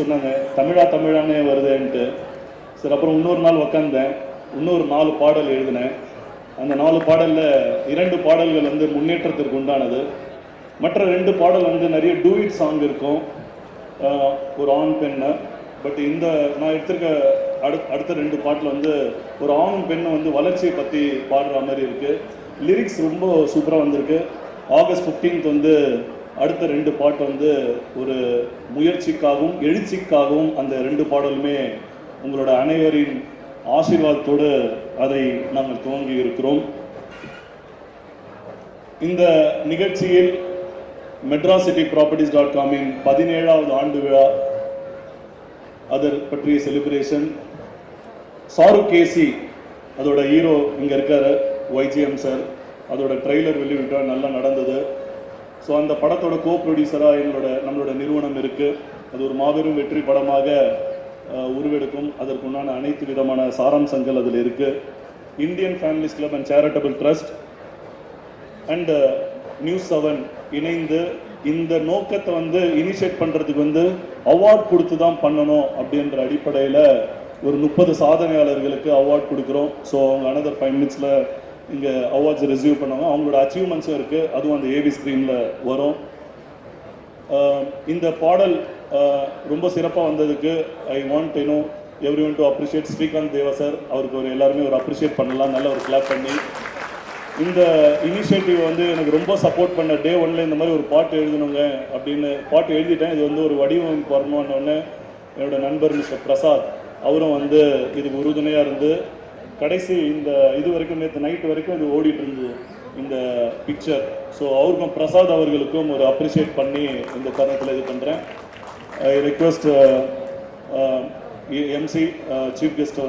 சொன்னாங்க தமிழானே வருதுன்ட்டு. சரி, அப்புறம் இன்னொரு நாள் உக்காந்தேன், இன்னொரு 4 பாடல் எழுதினேன். அந்த 4 பாடலில் 2 பாடல்கள் வந்து முன்னேற்றத்திற்கு உண்டானது. மற்ற 2 பாடல் வந்து நிறைய டூயிட் சாங் இருக்கும், ஒரு ஆண் பெண்ணை. பட் இந்த நான் எடுத்திருக்க அடுத்த 2 பாட்டில் வந்து ஒரு ஆணும் பெண்ணை வந்து வளர்ச்சியை பற்றி பாடுற மாதிரி இருக்குது. லிரிக்ஸ் ரொம்ப சூப்பராக வந்திருக்கு. ஆகஸ்ட் 15th வந்து அடுத்த 2 பாட்டு வந்து ஒரு முயற்சிக்காகவும் எழுச்சிக்காகவும் அந்த 2 பாடலுமே உங்களோட அனைவரின் ஆசீர்வாதத்தோடு அதை நாங்கள் துவங்கி இருக்கிறோம். இந்த நிகழ்ச்சியில் medracityproperties.com-இன் 17வது ஆண்டு விழா, அதை பற்றிய செலிப்ரேஷன், சாரு கேசி அதோட ஹீரோ இங்கே இருக்காரு, YGM சார், அதோட ட்ரெய்லர் வெளியிட்டால் நல்லா நடந்தது. ஸோ அந்த படத்தோட கோ ப்ரொடியூசராக நம்மளோட நிறுவனம் இருக்குது. அது ஒரு மாபெரும் வெற்றி படமாக உருவெடுக்கும். அதற்குண்டான அனைத்து விதமான சாராம்சங்கள் அதில் இருக்குது. Indian families club and charitable trust and news 7 இணைந்து இந்த நோக்கத்தை வந்து இனிஷியேட் பண்ணுறதுக்கு வந்து அவார்ட் கொடுத்து தான் பண்ணணும் அப்படின்ற அடிப்படையில் ஒரு 30 சாதனையாளர்களுக்கு அவார்ட் கொடுக்குறோம். ஸோ அவங்க another 5 minutes இங்கே அவார்ட்ஸ் ரிசீவ் பண்ணுவாங்க. அவங்களோட அச்சீவ்மெண்ட்ஸும் இருக்குது, அதுவும் அந்த ஏபி ஸ்க்ரீனில் வரும். இந்த பாடல் ரொம்ப சிறப்பாக வந்ததுக்கு I want every one to appreciate Srikanth Deva sir. அவருக்கு எல்லாருமே ஒரு அப்ரிஷியேட் பண்ணலாம், நல்ல ஒரு கிளாப் பண்ணி. இந்த இனிஷியேட்டிவ் வந்து எனக்கு ரொம்ப சப்போர்ட் பண்ண டே 1ல் இந்த மாதிரி ஒரு பாட்டு எழுதணுங்க அப்படின்னு பாட்டு எழுதிட்டேன். இது வந்து ஒரு வடிவமைப்பு வரணுன்னொன்னே என்னோட நண்பர் மிஸ்டர் பிரசாத் அவரும் வந்து இதுக்கு உறுதுணையாக இருந்து கடைசி இது வரைக்கும் நேற்று நைட்டு வரைக்கும் இது ஓடிட்டு இருந்தது இந்த பிக்சர். ஸோ அவருக்கும் பிரசாத் அவர்களுக்கும் ஒரு அப்ரிஷியேட் பண்ணி இந்த தருணத்தில் இது பண்ணுறேன். ஐ ரெக்வெஸ்ட் MC சீஃப் கெஸ்ட்